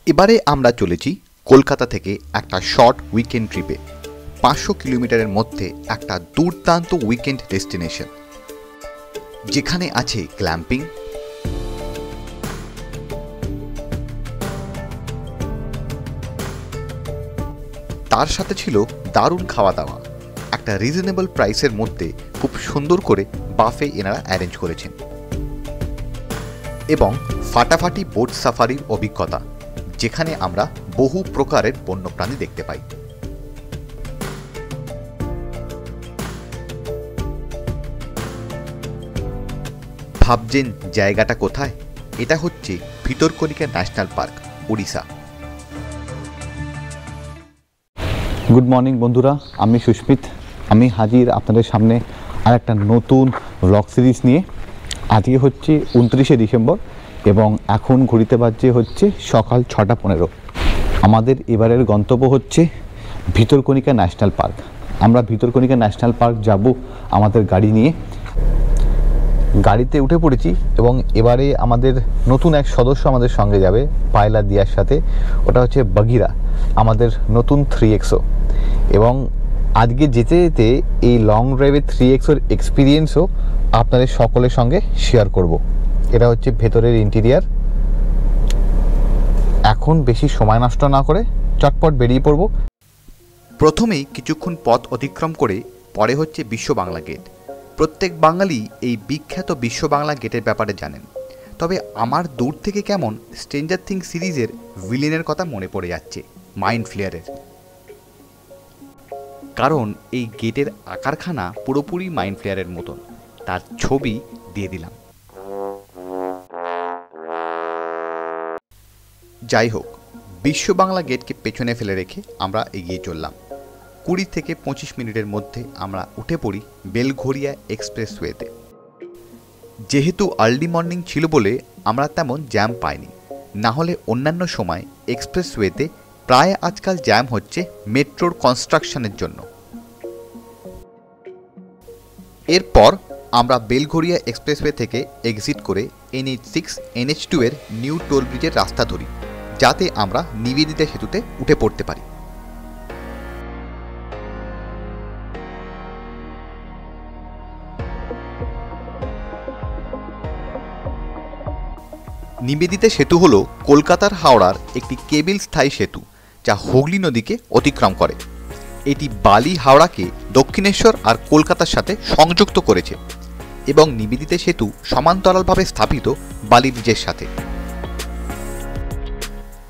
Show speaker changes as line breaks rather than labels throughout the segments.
এবারে আমরা চলেছি কলকাতা থেকে একটা শর্ট উইকেন্ড ট্রিপে। 500 কিলোমিটারের মধ্যে একটা দুর্দান্ত উইকেন্ড ডেস্টিনেশন, যেখানে আছে ক্ল্যাম্পিং, তার সাথে ছিল দারুণ খাওয়া দাওয়া। একটা রিজনেবল প্রাইসের মধ্যে খুব সুন্দর করে বাফে এনারা অ্যারেঞ্জ করেছেন, এবং ফাটাফাটি বোট সাফারির অভিজ্ঞতা, যেখানে আমরা বহু প্রকারের বন্যপ্রাণী দেখতে পাই। ভাবছেন জায়গাটা কোথায়? এটা হচ্ছে Bhitarkanika national park, Odisha.
Good morning বন্ধুরা, আমি সুস্মিত। আমি হাজির আপনাদের সামনে আর একটা নতুন ব্লগ সিরিজ নিয়ে। আজকে হচ্ছে 29শে ডিসেম্বর এবং এখন ঘড়িতে বাজছে হচ্ছে সকাল 6:15। আমাদের এবারের গন্তব্য হচ্ছে ভিতরকনিকা ন্যাশনাল পার্ক। আমরা ভিতরকনিকা ন্যাশনাল পার্ক যাব আমাদের গাড়ি নিয়ে। গাড়িতে উঠে পড়েছি এবং এবারে আমাদের নতুন এক সদস্য আমাদের সঙ্গে যাবে পায়লা দিয়ার সাথে। ওটা হচ্ছে বাগিরা, আমাদের নতুন 3XO। এবং আজকে যেতে যেতে এই লং ড্রাইভের 3XOর এক্সপিরিয়েন্সও আপনাদের সকলের সঙ্গে শেয়ার করব। এটা হচ্ছে ভেতরের ইন্টেরিয়ার। এখন বেশি সময় নষ্ট না করে চটপট বেরিয়ে পড়ব।
প্রথমেই কিছুক্ষণ পথ অতিক্রম করে পরে হচ্ছে বিশ্ব বাংলা গেট। প্রত্যেক বাঙালি এই বিখ্যাত বিশ্ব বাংলা গেটের ব্যাপারে জানেন, তবে আমার দূর থেকে কেমন স্ট্রেঞ্জার থিংস সিরিজের ভিলেনের কথা মনে পড়ে যাচ্ছে, মাইন্ড ফ্লেয়ারের। কারণ এই গেটের আকারখানা পুরোপুরি মাইন্ড ফ্লেয়ারের মতন। তার ছবি দিয়ে দিলাম। যাই হোক, বিশ্ব বাংলা গেটকে পেছনে ফেলে রেখে আমরা এগিয়ে চললাম। 20 থেকে 25 মিনিটের মধ্যে আমরা উঠে পড়ি বেলঘরিয়া এক্সপ্রেসওয়েতে। যেহেতু আর্লি মর্নিং ছিল বলে আমরা তেমন জ্যাম পাইনি, না হলে অন্যান্য সময় এক্সপ্রেসওয়েতে প্রায় আজকাল জ্যাম হচ্ছে মেট্রোর কনস্ট্রাকশনের জন্য। এরপর আমরা বেলঘরিয়া এক্সপ্রেসওয়ে থেকে এক্সিট করে NH6 NH2 এর নিউ টোল ব্রিজের রাস্তা ধরি, যাতে আমরা নিবেদিতা সেতুতে উঠে পড়তে পারি। নিবেদিতা সেতু হল কলকাতার হাওড়ার একটি কেবল স্থায়ী সেতু, যা হুগলি নদীকে অতিক্রম করে। এটি বালি হাওড়াকে দক্ষিণেশ্বর আর কলকাতার সাথে সংযুক্ত করেছে এবং নিবেদিতা সেতু সমান্তরালভাবে স্থাপিত বালি ব্রিজের সাথে।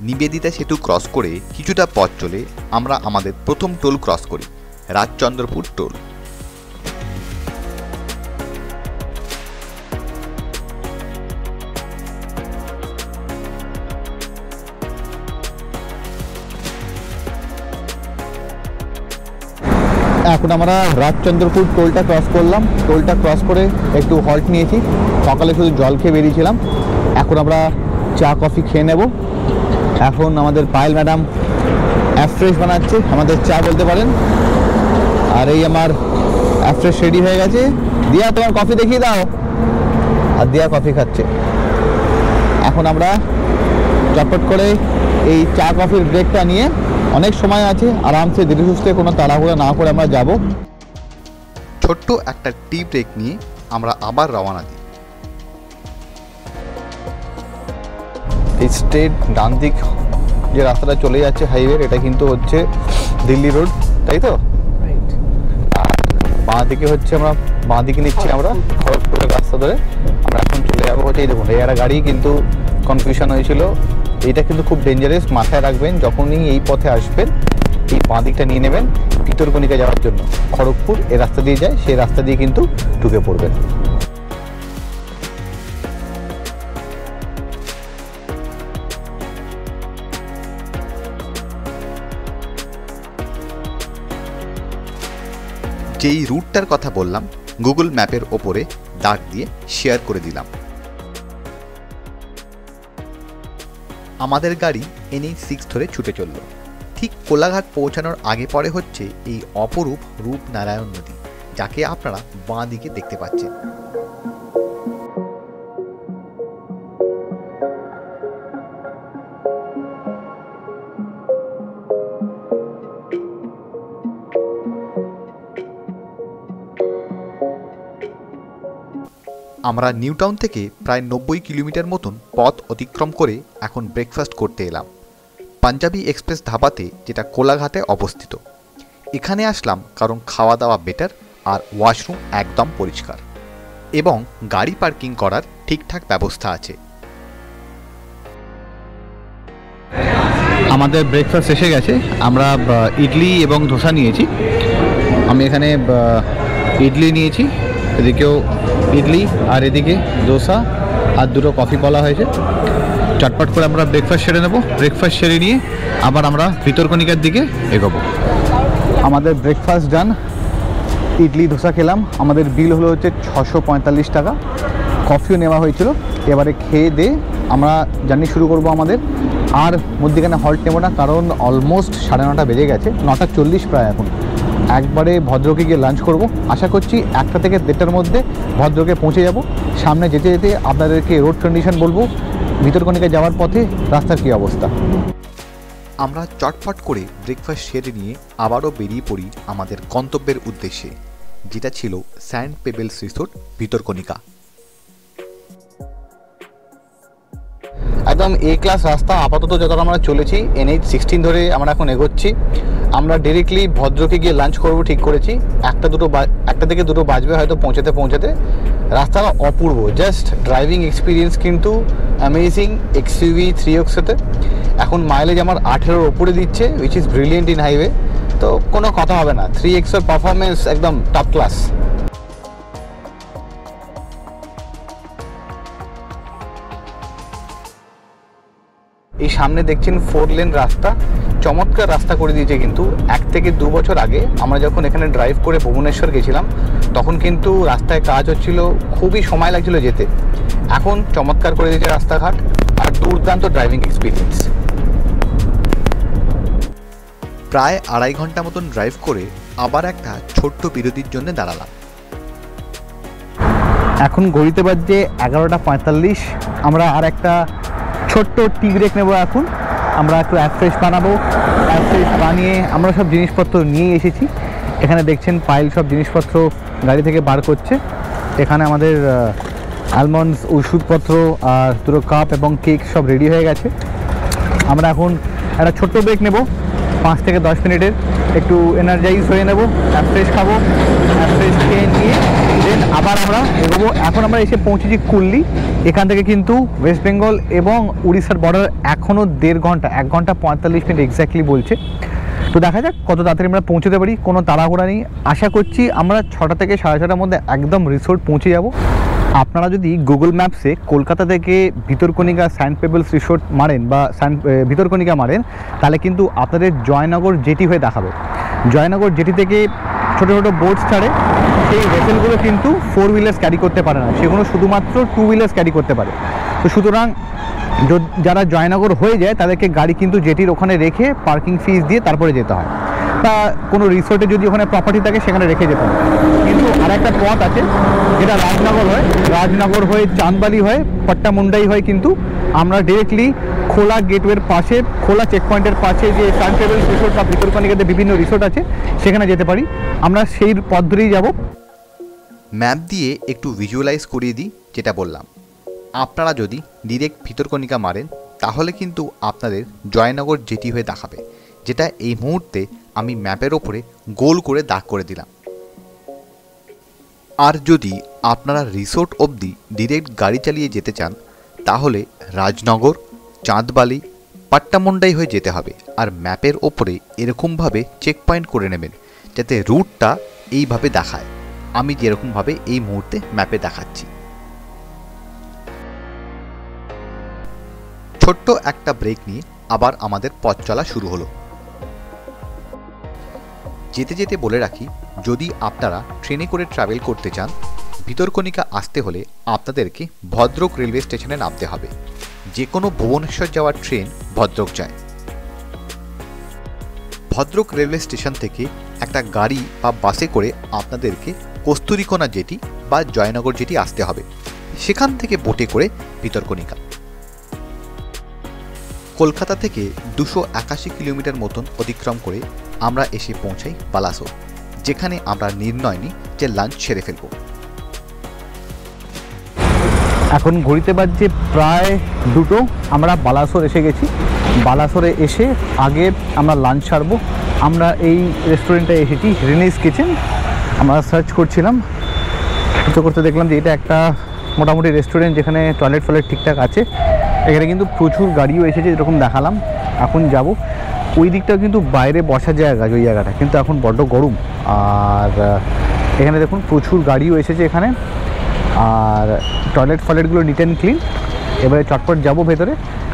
নিবেদিতা সেতু ক্রস করে কিছুটা পথ চলে আমরা আমাদের প্রথম টোল ক্রস করি, রাজচন্দ্রপুর টোল।
এখন আমরা রাজচন্দ্রপুর টোলটা ক্রস করলাম। টোলটা ক্রস করে একটু হল্ট নিয়েছি। সকালে শুধু জল খেয়ে বেরিয়েছিলাম, এখন আমরা চা কফি খেয়ে নেব। এখন আমাদের পায়েল ম্যাডাম অ্যাফ্রেশ বানাচ্ছে, আমাদের চা বলতে পারেন। আর এই আমার অ্যাফ্রেশ রেডি হয়ে গেছে। দিয়া, তোমার কফি দেখিয়ে দাও। আর দিয়া কফি খাচ্ছে। এখন আমরা চটপট করে এই চা কফির ব্রেকটা নিয়ে, অনেক সময় আছে, আরামসে ধীরে সুস্থে কোনো তাড়াহুড়ো না করে আমরা যাব।
ছোট্ট একটা টি ব্রেক নিয়ে আমরা আবার রওনা দিই।
এই স্ট্রেট ডান দিক যে রাস্তাটা চলে যাচ্ছে হাইওয়ের, এটা কিন্তু হচ্ছে দিল্লি রোড, তাই তো? আর বাঁ দিকে হচ্ছে, আমরা বাঁ দিকে নিচ্ছি আমরা খড়গপুরের রাস্তা ধরে। আমরা এখন চলে যাবো হচ্ছে, এই দেখুন এই একটা গাড়ি কিন্তু কনফিউশন হয়েছিল। এটা কিন্তু খুব ডেঞ্জারাস, মাথায় রাখবেন যখনই এই পথে আসবেন, এই বাঁ দিকটা নিয়ে নেবেন ভিতরকনিকা যাওয়ার জন্য। খড়গপুর এই রাস্তা দিয়ে যায়, সেই রাস্তা দিয়ে কিন্তু ঢুকে পড়বেন।
যেই রুটটার কথা বললাম, গুগল ম্যাপের ওপরে দাগ দিয়ে শেয়ার করে দিলাম। আমাদের গাড়ি NH6 ধরে ছুটে চলল। ঠিক কোলাঘাট পৌঁছানোর আগে পরে হচ্ছে এই অপরূপ রূপনারায়ণ নদী, যাকে আপনারা বাঁ দিকে দেখতে পাচ্ছেন। আমরা নিউ টাউন থেকে প্রায় 90 কিলোমিটার মতন পথ অতিক্রম করে এখন ব্রেকফাস্ট করতে এলাম পাঞ্জাবি এক্সপ্রেস ধাবাতে, যেটা কোলাঘাটে অবস্থিত। এখানে আসলাম কারণ খাওয়া দাওয়া বেটার আর ওয়াশরুম একদম পরিষ্কার এবং গাড়ি পার্কিং করার ঠিকঠাক ব্যবস্থা আছে।
আমাদের ব্রেকফাস্ট এসে গেছে। আমরা ইডলি এবং ধোসা নিয়েছি। আমি এখানে ইডলি নিয়েছি, এদিকেও ইডলি আর এদিকে ধোসা আর দুটো কফি বলা হয়েছে। চটপট করে আমরা ব্রেকফাস্ট সেরে নেব। ব্রেকফাস্ট সেরে নিয়ে আবার আমরা ভিতরকণিকার দিকে এগোবো। আমাদের ব্রেকফাস্ট ডান। ইডলি ধোসা খেলাম, আমাদের বিল হলো হচ্ছে 645 টাকা। কফিও নেওয়া হয়েছিল। এবারে খেয়ে দিয়ে আমরা জার্নি শুরু করব আমাদের। আর মধ্যেখানে হল্ট নেব না, কারণ অলমোস্ট 9:30 বেজে গেছে, 9:40 প্রায় এখন। একবারে ভদ্রকে গিয়ে লাঞ্চ করব। আশা করছি 1টা থেকে 1:30টার মধ্যে ভদ্রকে পৌঁছে যাব। সামনে যেতে যেতে আপনাদেরকে রোড কন্ডিশন বলবো, ভিতরকণিকা যাওয়ার পথে রাস্তার কী অবস্থা।
আমরা চটপট করে ব্রেকফাস্ট সেরে নিয়ে আবারও বেরিয়ে পড়ি আমাদের গন্তব্যের উদ্দেশ্যে, যেটা ছিল স্যান্ড পেবেলস রিসোর্ট ভিতরকণিকা।
একদম এ ক্লাস রাস্তা। আপাতত যতটা আমরা চলেছি NH 16 ধরে আমরা এখন এগোচ্ছি। আমরা ডিরেক্টলি ভদ্রকে গিয়ে লাঞ্চ করব ঠিক করেছি। 1টা থেকে 2টো বাজবে হয়তো পৌঁছাতে। রাস্তাটা অপূর্ব, জাস্ট ড্রাইভিং এক্সপিরিয়েন্স কিন্তু অ্যামেজিং। XUV 3Xতে এখন মাইলেজ আমার 18-এর ওপরে দিচ্ছে, which is brilliant in highway. তো কোনো কথা হবে না, 3Xের পারফরমেন্স একদম টপ ক্লাস। এই সামনে দেখছেন 4 লেন রাস্তা, চমৎকার রাস্তা করে দিয়েছে। কিন্তু 1 থেকে 2 বছর আগে আমরা যখন এখানে ড্রাইভ করে ভুবনেশ্বর গেছিলাম, তখন কিন্তু রাস্তায় কাজ হচ্ছিল, খুবই সময় লাগছিল যেতে। এখন চমৎকার করে দিয়েছে রাস্তাঘাট আর দুর্দান্ত ড্রাইভিং এক্সপিরিয়েন্স।
প্রায় 2.5 ঘন্টা মতন ড্রাইভ করে আবার একটা ছোট্ট বিরতির জন্য দাঁড়ালাম।
এখন ঘড়িতে বাজছে 11:45। আমরা আর একটা ছোট্ট টি ব্রেক নেব। এখন আমরা একটু অ্যাফ্রেশ বানাবো। অ্যাফ্রেশ বানিয়ে আমরা সব জিনিসপত্র নিয়ে এসেছি। এখানে দেখছেন পাইল সব জিনিসপত্র গাড়ি থেকে বার করছে। এখানে আমাদের অ্যালমন্ডস, ওষুধপত্র আর দুটো কাপ এবং কেক সব রেডি হয়ে গেছে। আমরা এখন একটা ছোট্ট ব্রেক নেব 5 থেকে 10 মিনিটের, একটু এনার্জাইজ হয়ে নেব, অ্যাফ্রেশ খাবো। অ্যাফ্রেশ খেয়ে নিয়ে দেন আবার আমরা এগোবো। এখন আমরা এসে পৌঁছেছি কুল্লি। এখান থেকে কিন্তু ওয়েস্ট বেঙ্গল এবং উড়িষ্যার বর্ডার এখনও 1.5 ঘন্টা, 1 ঘন্টা 45 মিনিট এক্স্যাক্টলি বলছে। তো দেখা যাক কত তাড়াতাড়ি আমরা পৌঁছতে পারি। কোনো তাড়াহুড়া নেই। আশা করছি আমরা 6টা থেকে 6:30টার মধ্যে একদম রিসোর্ট পৌঁছে যাব। আপনারা যদি গুগল ম্যাপসে কলকাতা থেকে ভিতরকণিকা স্যান্ড পেবেলস রিসোর্ট মারেন বা ভিতরকণিকা মারেন, তাহলে কিন্তু আপনাদের জয়নগর জেটি হয়ে দেখাবে। জয়নগর জেটি থেকে ছোটো ছোটো বোটস ছাড়ে, সেই ভেসেলগুলো কিন্তু 4 হুইলার্স ক্যারি করতে পারে না, সেগুলো শুধুমাত্র 2 হুইলার্স ক্যারি করতে পারে। তো সুতরাং যারা জয়নগর হয়ে যায় তাদেরকে গাড়ি কিন্তু জেটির ওখানে রেখে পার্কিং ফিস দিয়ে তারপরে যেতে হয়, বা কোনো রিসোর্টে যদি ওখানে প্রপার্টি থাকে সেখানে রেখে যেতে হয়। কিন্তু আর একটা পথ আছে যেটা রাজনগর হয়, রাজনগর হয়ে চাঁদবালি হয়ে পট্টামুন্ডাই হয়ে কিন্তু আমরা ডিরেক্টলি খোলা গেটওয়ের পাশে, খোলা চেক পয়েন্টের পাশে যে স্যান্ড পেবেলস রিসোর্ট বা ভিতরকণিকাতে বিভিন্ন রিসোর্ট আছে সেখানে যেতে পারি। আমরা সেই পথ ধরেই যাব।
ম্যাপ দিয়ে একটু ভিজুয়ালাইজ করিয়ে দিই যেটা বললাম। আপনারা যদি ডিরেক্ট ভিতরকণিকা মারেন তাহলে কিন্তু আপনাদের জয়নগর জেটি হয়ে দেখাবে, যেটা এই মুহূর্তে আমি ম্যাপের ওপরে গোল করে দাগ করে দিলাম। আর যদি আপনারা রিসোর্ট অবধি ডিরেক্ট গাড়ি চালিয়ে যেতে চান তাহলে রাজনগর, চাঁদবালি, পাট্টামুন্ডাই হয়ে যেতে হবে। আর ম্যাপের ওপরে এরকমভাবে চেক পয়েন্ট করে নেবেন যাতে রুটটা এইভাবে দেখায়, আমি যেরকমভাবে এই মুহূর্তে ম্যাপে দেখাচ্ছি। ছোট্ট একটা ব্রেক নিয়ে আবার আমাদের পথ চলা শুরু হলো। যেতে যেতে বলে রাখি, যদি আপনারা ট্রেনে করে ট্রাভেল করতে চান, ভিতরকণিকা আসতে হলে আপনাদেরকে ভদ্রক রেলওয়ে স্টেশনে নামতে হবে। যে কোনো ভুবনেশ্বর যাওয়ার ট্রেন ভদ্রক যায়। ভদ্রক রেলওয়ে স্টেশন থেকে একটা গাড়ি বা বাসে করে আপনাদেরকে কস্তুরীকোনা জেটি বা জয়নগর জেটি আসতে হবে। সেখান থেকে বোটে করে ভিতরকণিকা। কলকাতা থেকে 281 কিলোমিটার মতন অতিক্রম করে আমরা এসে পৌঁছাই বালাসোর, যেখানে আমরা নির্ণয় নিই যে লাঞ্চ সেরে ফেলব।
এখন ঘড়িতে বাজছে প্রায় 2টো। আমরা বালাসোর এসে গেছি। বালাসোরে এসে আগে আমরা লাঞ্চ সারবো। আমরা এই রেস্টুরেন্টে এসেছি, রিনিস কিচেন। আমরা সার্চ করছিলাম, করতে করতে দেখলাম যে এটা একটা মোটামুটি রেস্টুরেন্ট যেখানে টয়লেট ফয়লেট ঠিকঠাক আছে। এখানে কিন্তু প্রচুর গাড়িও এসেছে, যেরকম দেখালাম। এখন যাব ওই দিকটাও, কিন্তু বাইরে বসার জায়গা ওই জায়গাটা, কিন্তু এখন বড্ড গরম। আর এখানে দেখুন প্রচুর গাড়িও এসেছে এখানে, আর টয়লেট ফয়লেটগুলো নিট অ্যান্ড ক্লিন। এবারে চটপট যাব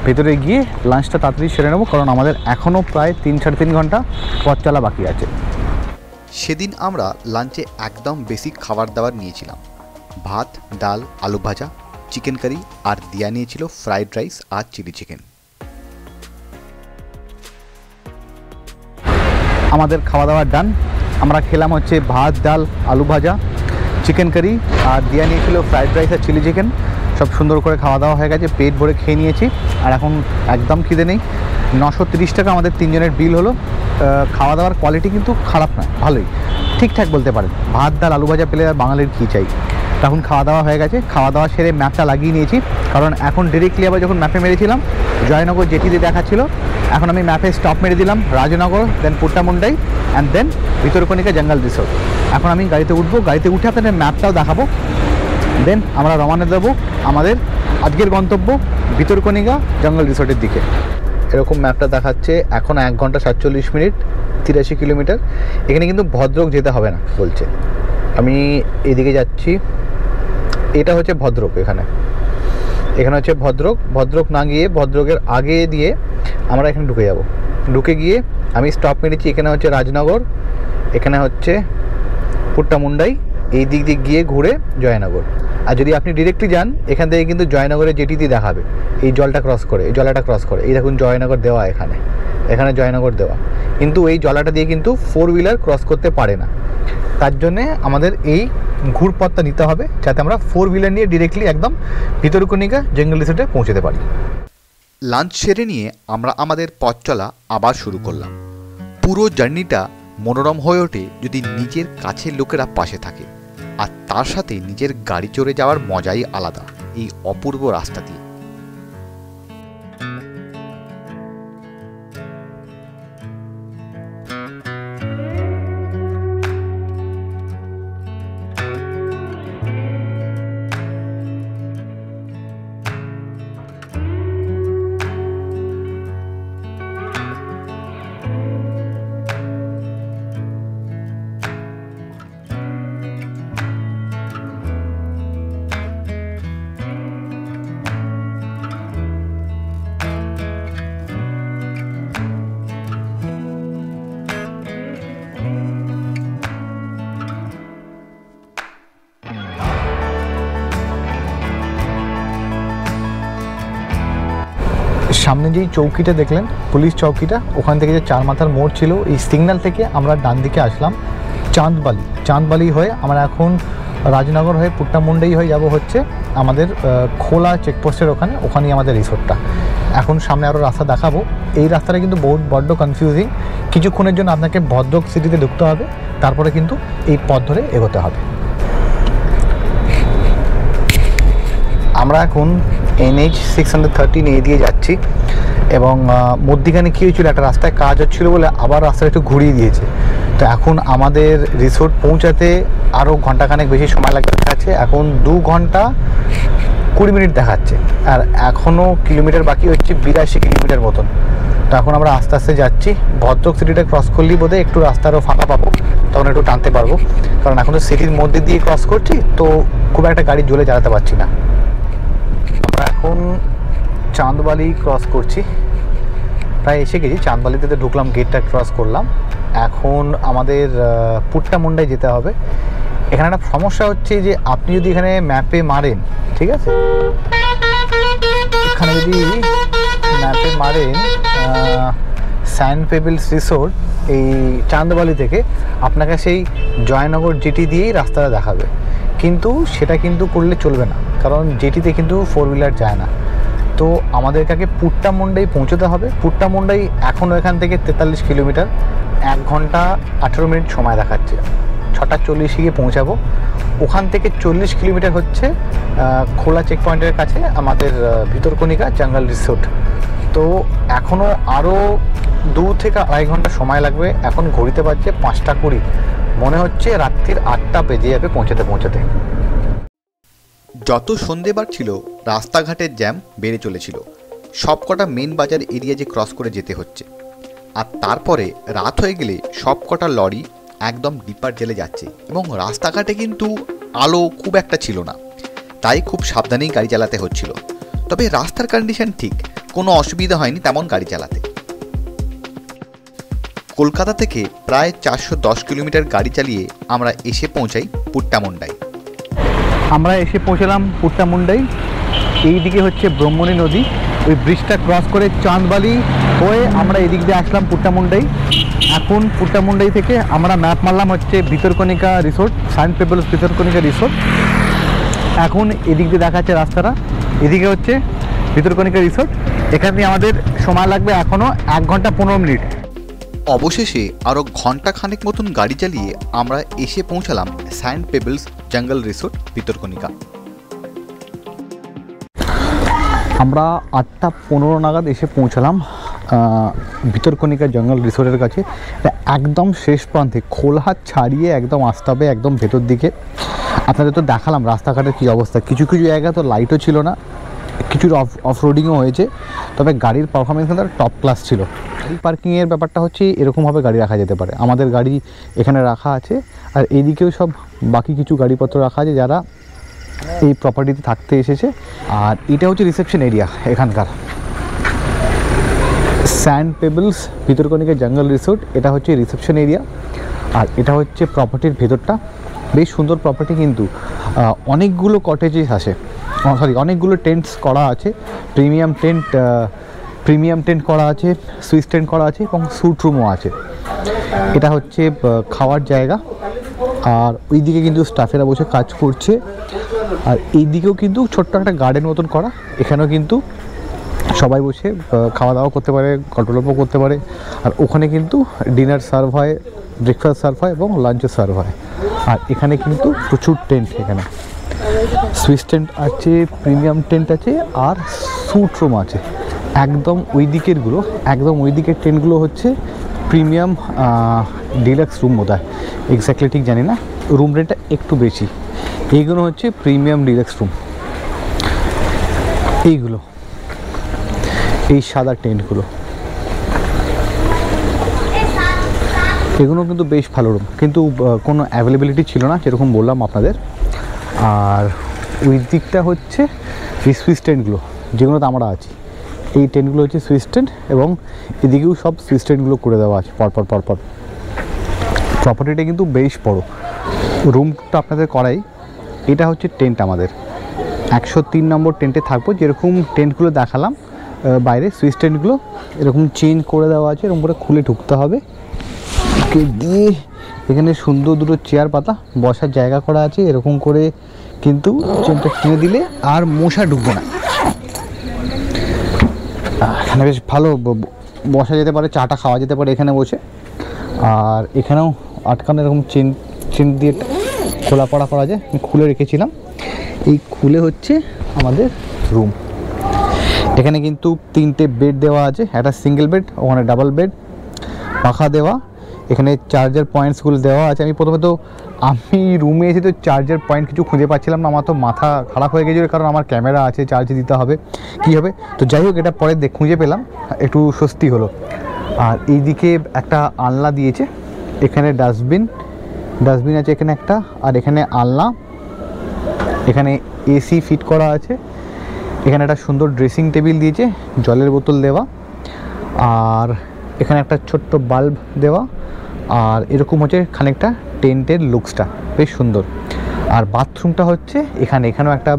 ভেতরে গিয়ে লাঞ্চটা তাড়াতাড়ি সেরে নেবো, কারণ আমাদের এখনও প্রায় 3-3.5 ঘন্টা পথ চলা বাকি আছে।
সেদিন আমরা লাঞ্চে একদম বেসিক খাবার দাবার নিয়েছিলাম, ভাত, ডাল, আলু ভাজা, চিকেন কারি, আর দিয়া নিয়েছিল ফ্রাইড রাইস আর চিলি চিকেন।
আমাদের খাওয়া দাওয়া ডান। আমরা খেলাম হচ্ছে ভাত, ডাল, আলু ভাজা, চিকেন কারি, আর দিয়া নিয়েছিল ফ্রাইড রাইস আর চিলি চিকেন। সব সুন্দর করে খাওয়া দাওয়া হয়ে গেছে, পেট ভরে খেয়ে নিয়েছি। আর এখন একদম খিদে নেই। 930 টাকা আমাদের 3 জনের বিল হলো। খাওয়া দাওয়ার কোয়ালিটি কিন্তু খারাপ না, ভালোই, ঠিকঠাক বলতে পারেন। ভাত, ডাল, আলু ভাজা পেলে আর বাঙালির কী চাই। তখন খাওয়া দাওয়া হয়ে গেছে। খাওয়া দাওয়া সেরে ম্যাপটা লাগিয়ে নিয়েছি, কারণ এখন ডিরেক্টলি আবার যখন ম্যাপে মেরেছিলাম জয়নগর জেটিতে দেখাচ্ছিল। এখন আমি ম্যাপে স্টপ মেরে দিলাম রাজনগর, দেন পুট্টামুন্ডাই, অ্যান্ড দেন ভিতরকণিকা জঙ্গল রিসোর্ট। এখন আমি গাড়িতে উঠবো, গাড়িতে উঠে আপনাদের ম্যাপটাও দেখাবো। দেন আমরা রওনা দেবো আমাদের আজকের গন্তব্য ভিতরকণিকা জঙ্গল রিসোর্টের দিকে। এরকম ম্যাপটা দেখাচ্ছে এখন 1 ঘন্টা 47 মিনিট, 83 কিলোমিটার। এখানে কিন্তু ভদ্রক যেতে হবে না বলছে। আমি এদিকে যাচ্ছি, এটা হচ্ছে ভদ্রক। এখানে হচ্ছে ভদ্রক না গিয়ে ভদ্রকের আগে দিয়ে আমরা এখানে ঢুকে যাব। ঢুকে গিয়ে আমি স্টপ মেরেছি, এখানে হচ্ছে রাজনগর, এখানে হচ্ছে পুট্টামুন্ডাই, এই দিক দিয়ে গিয়ে ঘুরে জয়নগর। আর যদি আপনি ডিরেক্টলি যান এখান থেকে কিন্তু জয়নগরের জেটিতে দেখাবে, এই জলটা ক্রস করে, এই জলাটা ক্রস করে। এই দেখুন জয়নগর দেওয়া, এখানে জয়নগর দেওয়া, কিন্তু এই জলাটা দিয়ে কিন্তু 4 হুইলার ক্রস করতে পারে না। তার জন্যে আমাদের এই ঘুরপথটা নিতে হবে, যাতে আমরা 4 হুইলার নিয়ে ডিরেক্টলি একদম ভিতরকণিকা জঙ্গল রিসোর্টে পৌঁছতে পারি।
লাঞ্চ সেরে নিয়ে আমরা আমাদের পথ চলা আবার শুরু করলাম। পুরো জার্নিটা মনোরম হয়ে ওঠে যদি নিজের কাছের লোকেরা পাশে থাকে, আর তার সাথে নিজের গাড়ি চড়ে যাওয়ার মজাই আলাদা এই অপূর্ব রাস্তা দিয়ে।
সামনে যেই চৌকিটা দেখলেন, পুলিশ চৌকিটা, ওখান থেকে যে 4 মাথার মোড় ছিল, এই সিগন্যাল থেকে আমরা ডান দিকে আসলাম চাঁদবালি হয়ে আমরা এখন রাজনগর হয়ে পুট্টামুন্ডাই হয়ে যাব হচ্ছে আমাদের খোলা চেকপোস্টের ওখানেই আমাদের রিসোর্টটা। এখন সামনে আরও রাস্তা দেখাবো। এই রাস্তাটা কিন্তু বড্ড কনফিউজিং। কিছুক্ষণের জন্য আপনাকে ভদ্রক সিটিতে ঢুকতে হবে, তারপরে কিন্তু এই পথ ধরে এগোতে হবে। আমরা এখন NH 613 এ দিয়ে যাচ্ছি, এবং মধ্যিখানে কী হয়েছিল, একটা রাস্তায় কাজ হচ্ছিলো বলে আবার রাস্তাটা একটু ঘুরিয়ে দিয়েছে। তো এখন আমাদের রিসোর্ট পৌঁছাতে আরও ঘন্টাখানেক বেশি সময় দেখাচ্ছে। এখন 2 ঘন্টা 20 মিনিট দেখাচ্ছে, আর এখনও কিলোমিটার বাকি হচ্ছে 82 কিলোমিটার মতন। তো এখন আমরা আস্তে আস্তে যাচ্ছি। ভদ্রক সিটিটা ক্রস করলেই বোধহয় একটু রাস্তারও ফাঁকা পাবো, তখন একটু টানতে পারবো, কারণ এখন তো সিটির মধ্যে দিয়ে ক্রস করছি, তো খুব একটা গাড়ি জোরে চালাতে পারছি না। আমরা এখন চাঁদবালি ক্রস করছি, প্রায় এসে গেছি। চাঁদবালিতে ঢুকলাম, গেটটা ক্রস করলাম। এখন আমাদের পুট্টামুন্ডাই যেতে হবে। এখানে একটা সমস্যা হচ্ছে যে আপনি যদি এখানে ম্যাপে মারেন, ঠিক আছে, এখানে যদি ম্যাপে মারেন স্যান্ড পেবেলস রিসোর্ট এই চাঁদবালি থেকে, আপনাকে সেই জয়নগর জেটি দিয়েই রাস্তাটা দেখাবে, কিন্তু সেটা কিন্তু করলে চলবে না, কারণ জেটিতে কিন্তু 4 হুইলার যায় না। তো আমাদেরকে আগে পুট্টামুন্ডাই পৌঁছতে হবে। পুট্টামুন্ডাই এখনও এখান থেকে 43 কিলোমিটার, 1 ঘন্টা 18 মিনিট সময় দেখাচ্ছে। 6টা 40 গিয়ে পৌঁছাবো। ওখান থেকে 40 কিলোমিটার হচ্ছে খোলা চেক পয়েন্টের কাছে আমাদের ভিতরকণিকা জঙ্গল রিসোর্ট। তো এখনও আরও 2 থেকে 2.5 ঘন্টা সময় লাগবে। এখন ঘড়িতে বাজছে 5টা 20, মনে হচ্ছে রাত্রির 8টা বেজে যাবে পৌঁছাতে।
যত সন্ধে বাড়ছিল রাস্তাঘাটের জ্যাম বেড়ে চলেছিল, সবকটা মেন বাজার এরিয়া যে ক্রস করে যেতে হচ্ছে। আর তারপরে রাত হয়ে গেলে সবকটা লরি একদম ডিপার জেলে যাচ্ছে এবং রাস্তাঘাটে কিন্তু আলো খুব একটা ছিল না, তাই খুব সাবধানেই গাড়ি চালাতে হচ্ছিল। তবে রাস্তার কন্ডিশন ঠিক, কোনো অসুবিধা হয়নি তেমন গাড়ি চালাতে। কলকাতা থেকে প্রায় 410 কিলোমিটার গাড়ি চালিয়ে আমরা এসে পৌঁছাই পুট্টামুন্ডাই।
আমরা এসে পৌঁছলাম পুট্টামুন্ডাই। এই দিকে হচ্ছে ব্রহ্মণী নদী, ওই ব্রিজটা ক্রস করে চাঁদবালি হয়ে আমরা এদিক দিয়ে আসলাম পুট্টামুন্ডাই। এখন পুট্টামুন্ডাই থেকে আমরা ম্যাপ মারলাম হচ্ছে Bhitarkanika resort, science pebbles Bhitarkanika resort. এখন এদিক দিয়ে দেখাচ্ছে রাস্তাটা, এদিকে হচ্ছে ভিতরকণিকা রিসোর্ট। এখান দিয়ে আমাদের সময় লাগবে এখনও 1 ঘন্টা 15 মিনিট।
অবশেষে আরও ঘন্টা খানেক মতন গাড়ি চালিয়ে আমরা এসে পৌঁছালাম সায়েন্স পেবলস জঙ্গল রিসোর্ট ভিতরকণিকা।
আমরা 8টা 15 নাগাদ এসে পৌঁছালাম ভিতরকণিকা জঙ্গল রিসোর্টের কাছে। একদম শেষ প্রান্তে, খোলহাট ছাড়িয়ে একদম আসতে হবে একদম ভেতর দিকে। আপনাদের তো দেখালাম রাস্তাঘাটের কী অবস্থা, কিছু কিছু জায়গা তো লাইটও ছিল না, কিছু অফরোডিংও হয়েছে, তবে গাড়ির পারফরমেন্স কিন্তু টপ ক্লাস ছিল। গাড়ি পার্কিংয়ের ব্যাপারটা হচ্ছে এরকমভাবে গাড়ি রাখা যেতে পারে, আমাদের গাড়ি এখানে রাখা আছে, আর এইদিকেও সব বাকি কিছু গাড়িপত্র রাখা আছে যারা এই প্রপার্টিতে থাকতে এসেছে। আর এটা হচ্ছে রিসেপশন এরিয়া এখানকার স্যান্ড পেবলস ভিতরকণিকা জঙ্গল রিসোর্ট। এটা হচ্ছে রিসেপশন এরিয়া, আর এটা হচ্ছে প্রপার্টির ভেতরটা। বেশ সুন্দর প্রপার্টি, কিন্তু অনেকগুলো কটেজেস আছে, অনেকগুলো টেন্টস করা আছে, প্রিমিয়াম টেন্ট করা আছে, সুইস টেন্ট করা আছে এবং স্যুট রুমও আছে। এটা হচ্ছে খাওয়ার জায়গা, আর ওই দিকে কিন্তু স্টাফেরা বসে কাজ করছে। আর এই দিকেও কিন্তু ছোট্ট একটা গার্ডেন মতন করা, এখানেও কিন্তু সবাই বসে খাওয়া দাওয়া করতে পারে, গল্প করতে পারে। আর ওখানে কিন্তু ডিনার সার্ভ হয়, ব্রেকফাস্ট সার্ভ হয় এবং লাঞ্চও সার্ভ হয়। আর এখানে কিন্তু প্রচুর টেন্ট, এখানে সুইস টেন্ট আছে, প্রিমিয়াম টেন্ট আছে, আর স্যুট রুম আছে। একদম ওই দিকের টেন্টগুলো হচ্ছে প্রিমিয়াম ডিলাক্স রুম বোধ হয়, এক্স্যাক্টলি ঠিক জানি না, রুম রেটটা একটু বেশি। এইগুলো হচ্ছে প্রিমিয়াম ডিলাক্স রুম, এই সাদা টেন্টগুলো, এগুলো কিন্তু বেশ ভালো রুম, কিন্তু কোনো অ্যাভেলেবিলিটি ছিল না যেরকম বললাম আপনাদের। আর ওই দিকটা হচ্ছে এই সুইস টেন্টগুলো যেগুলোতে আমরা আছি, এই টেন্টগুলো হচ্ছে সুইস টেন্ট, এবং এদিকেও সব সুইস টেন্টগুলো করে দেওয়া আছে পরপর। প্রপার্টিটা কিন্তু বেশ বড়, রুমটা আপনাদের করাই। এটা হচ্ছে টেন্ট আমাদের, 103 নম্বর টেন্টে থাকবো। যেরকম টেন্টগুলো দেখালাম বাইরে, সুইস টেন্টগুলো এরকম চেঞ্জ করে দেওয়া আছে, এরকম করে খুলে ঢুকতে হবে দিয়ে। এখানে সুন্দর দুটো চেয়ার পাতা, বসার জায়গা করা আছে, এরকম করে কিন্তু চেনটা টেনে দিলে আর মশা ঢুকবে না। এখানে বেশ ভালো বসা যেতে পারে, চাটা খাওয়া যেতে পারে এখানে বসে। আর এখানেও আটকানো এরকম চেন দিয়ে খোলা পড়া করা যায়, খুলে রেখেছিলাম। এই খুলে হচ্ছে আমাদের রুম। এখানে কিন্তু 3টে বেড দেওয়া আছে, একটা সিঙ্গেল বেড, ওখানে ডাবল বেড, পাখা দেওয়া। এখানে চার্জার পয়েন্টসগুলো দেওয়া আছে। আমি রুমে এসে তো চার্জার পয়েন্ট কিছু খুঁজে পাচ্ছিলাম না, আমার তো মাথা খারাপ হয়ে গেছিলো, কারণ আমার ক্যামেরা আছে, চার্জ দিতে হবে, কী হবে। তো যাই হোক, এটা পরে খুঁজে পেলাম, একটু স্বস্তি হলো। আর এইদিকে একটা আলনা দিয়েছে, এখানে ডাস্টবিন আছে এখানে একটা, আর এখানে আলনা, এখানে এসি ফিট করা আছে। এখানে একটা সুন্দর ড্রেসিং টেবিল দিয়েছে, জলের বোতল দেওয়া, আর এখানে একটা ছোট্ট বাল্ব দেওয়া। আর এরকম হচ্ছে খানিকটা টেন্টের লুকসটা, বেশ সুন্দর। আর বাথরুমটা হচ্ছে এখানেও একটা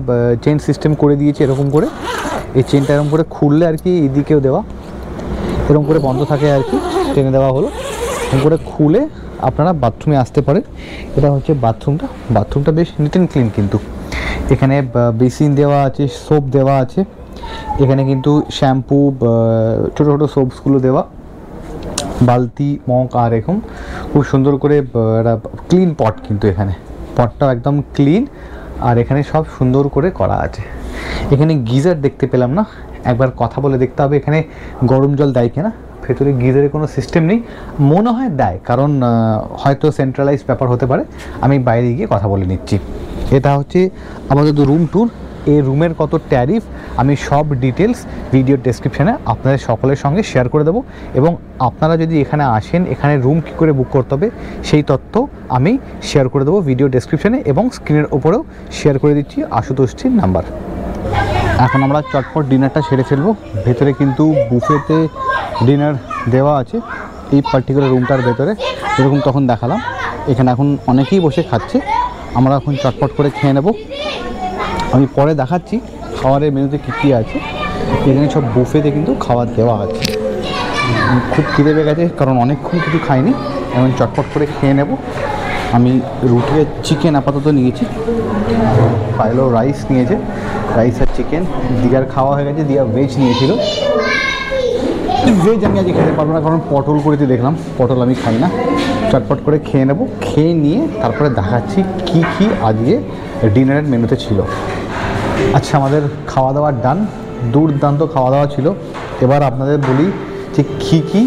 চেন সিস্টেম করে দিয়েছে, এরকম করে এই চেনটা এরকম করে খুললে আর কি এইদিকেও দেওয়া, এরকম করে বন্ধ থাকে আর কি, টেনে দেওয়া হলো, এরকম করে খুলে আপনারা বাথরুমে আসতে পারেন। এটা হচ্ছে বাথরুমটা বেশ নিট অ্যান্ড ক্লিন। কিন্তু এখানে বেসিন দেওয়া আছে, সোপ দেওয়া আছে, এখানে কিন্তু শ্যাম্পু, ছোটো ছোটো সোপসগুলো দেওয়া, বালতি, মগ, আর এরকম খুব সুন্দর করে একটা ক্লিন পট কিন্তু এখানে স্পটটাও একদম ক্লিন, আর এখানে সব সুন্দর করে করা আছে। এখানে গিজার দেখতে পেলাম না, একবার কথা বলে দেখতে হবে এখানে গরম জল দেয় কিনা। ভেতরে গিজারের কোনো সিস্টেম নেই, মনে হয় দেয়, কারণ হয়তো সেন্ট্রালাইজ ব্যাপার হতে পারে। আমি বাইরে গিয়ে কথা বলে নিচ্ছি। এটা হচ্ছে আমাদের রুম ট্যুর। এই রুমের কত ট্যারিফ আমি সব ডিটেলস ভিডিও ডেসক্রিপশানে আপনাদের সকলের সঙ্গে শেয়ার করে দেবো, এবং আপনারা যদি এখানে আসেন এখানে রুম কী করে বুক করতে হবে সেই তথ্য আমি শেয়ার করে দেবো ভিডিও ডেসক্রিপশানে, এবং স্ক্রিনের ওপরেও শেয়ার করে দিচ্ছি আশুতোষজির নাম্বার। এখন আমরা চটপট ডিনারটা সেরে ফেলবো। ভেতরে কিন্তু বুফেতে ডিনার দেওয়া আছে এই পার্টিকুলার রুমটার ভেতরে, এরকম তখন দেখালাম। এখানে এখন অনেকেই বসে খাচ্ছে, আমরা এখন চটপট করে খেয়ে নেব। আমি পরে দেখাচ্ছি খাবারের মেনুতে কী কী আছে। এখানে সব বুফেতে কিন্তু খাবার দেওয়া আছে। খুব খিদে পেয়ে গেছে, কারণ অনেকক্ষণ কিছু খাইনি, এখন চটপট করে খেয়ে নেব। আমি রুটি আর চিকেন আপাতত নিয়েছি, পাইলো রাইস নিয়েছে, রাইস আর চিকেন। দিয়ার খাওয়া হয়ে গেছে, দিয়া ভেজ নিয়েছিল। ভেজ আমি আজকে খেতে পারবো না, কারণ পটল করেতে দেখলাম, পটল আমি খাই না। চটপট করে খেয়ে নেব, খেয়ে নিয়ে তারপরে দেখাচ্ছি কী কী আজকে ডিনারের মেনুতে ছিল। আচ্ছা, আমাদের খাওয়া দাওয়ার ডান, দুর্দান্ত খাওয়া দাওয়া ছিল। এবার আপনাদের বলি যে কী কী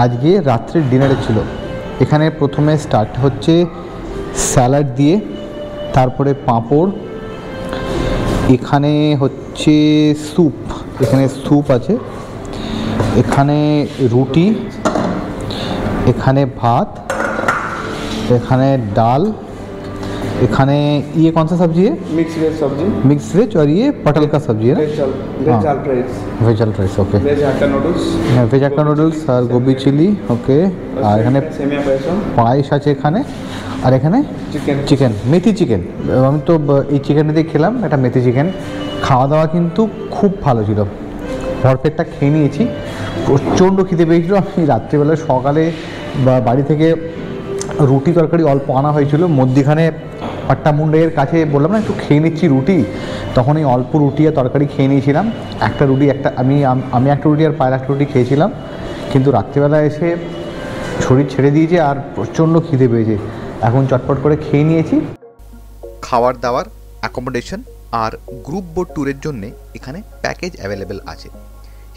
আজকে রাত্রের ডিনারে ছিল। এখানে প্রথমে স্টার্ট হচ্ছে স্যালাড দিয়ে, তারপরে পাঁপড়, এখানে হচ্ছে স্যুপ, এখানে স্যুপ আছে, এখানে রুটি, এখানে ভাত, এখানে डाल, এখানে ये कौन सा सब्जी है?
मिक्स वेज सब्जी,
मिक्स वेज, और ये पटल का सब्जी है ना?
Veg aloo rice,
veg aloo rice, okay.
Veg Hakka noodles,
veg একটা নুডলস আর গোবি চিলি, ওকে। আর এখানে
सेमिया पायसम,
পায়েস আছে এখানে, আর এখানে
चिकन,
চিকেন, মেথি চিকেন। আমি তো এই চিকেনটা দিয়ে খেলাম, এটা মেথি চিকেন। খাওয়া দাওয়া কিন্তু খুব ভালো ছিল, ভরপেটটা খেয়ে নিয়েছি। প্রচণ্ড খিদে পেয়েছিল। আমি রাত্রিবেলা সকালে বাড়ি থেকে রুটি তরকারি অল্প আনা হয়েছিল, মধ্যিখানে পাট্টা মুন্ডের কাছে বললাম না একটু খেয়ে নিচ্ছি রুটি, তখন এই অল্প রুটি আর তরকারি খেয়ে নিয়েছিলাম। একটা রুটি আমি একটা রুটি আর পায়ের একটা রুটি খেয়েছিলাম, কিন্তু রাত্রিবেলা এসে শরীর ছেড়ে দিয়েছে আর প্রচণ্ড খিদে পেয়েছে। এখন চটপট করে খেয়ে নিয়েছি।
খাবার দাবার, অ্যাকোমোডেশন আর গ্রুপ বোট ট্যুরের জন্যে এখানে প্যাকেজ অ্যাভেলেবেল আছে।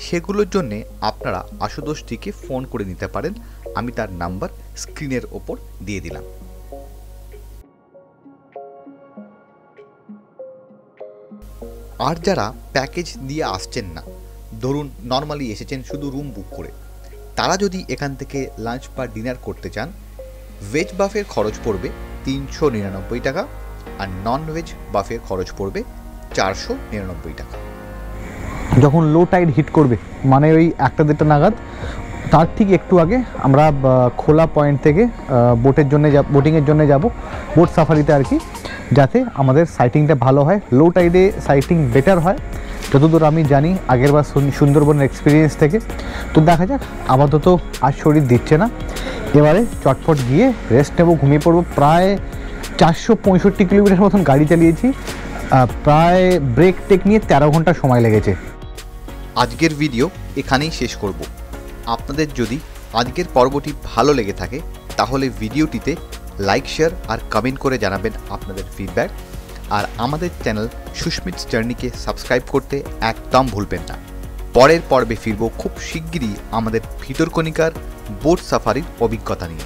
সেগুলোর জন্যে আপনারা আশুতোষজিকে ফোন করে নিতে পারেন, আমি তার নাম্বার স্ক্রিনের ওপর দিয়ে দিলাম। আর যারা প্যাকেজ দিয়ে আসছেন না, ধরুন নর্মালি এসেছেন শুধু রুম বুক করে, তারা যদি এখান থেকে লাঞ্চ বা ডিনার করতে চান, ভেজ বাফের খরচ পড়বে 399 টাকা, আর নন ভেজ বাফের খরচ পড়বে 499 টাকা।
যখন লো টাইড হিট করবে, মানে ওই 1টা-1:30 নাগাদ, তার ঠিক একটু আগে আমরা খোলা পয়েন্ট থেকে বোটিংয়ের জন্য যাব, বোট সাফারিতে আর কি, যাতে আমাদের সাইটিংটা ভালো হয়। লো টাইডে সাইটিং বেটার হয় যতদূর আমি জানি আগেরবার সুন্দরবনের এক্সপিরিয়েন্স থেকে। তো দেখা যাক, আপাতত আর শরীর দিচ্ছে না, এবারে চটপট গিয়ে রেস্ট নেবো, ঘুমিয়ে পড়বো। প্রায় 465 কিলোমিটার মতন গাড়ি চালিয়েছি, প্রায় ব্রেক টেক নিয়ে 13 ঘন্টা সময় লেগেছে।
আজকের ভিডিও এখানেই শেষ করব। আপনাদের যদি আজকের পর্বটি ভালো লেগে থাকে তাহলে ভিডিওটিতে লাইক, শেয়ার আর কমেন্ট করে জানাবেন আপনাদের ফিডব্যাক। আর আমাদের চ্যানেল সুস্মিতস জার্নিকে সাবস্ক্রাইব করতে একদম ভুলবেন না। পরের পর্বে ফিরব খুব শিগগিরই আমাদের ভিতরকণিকার বোট সাফারির অভিজ্ঞতা নিয়ে।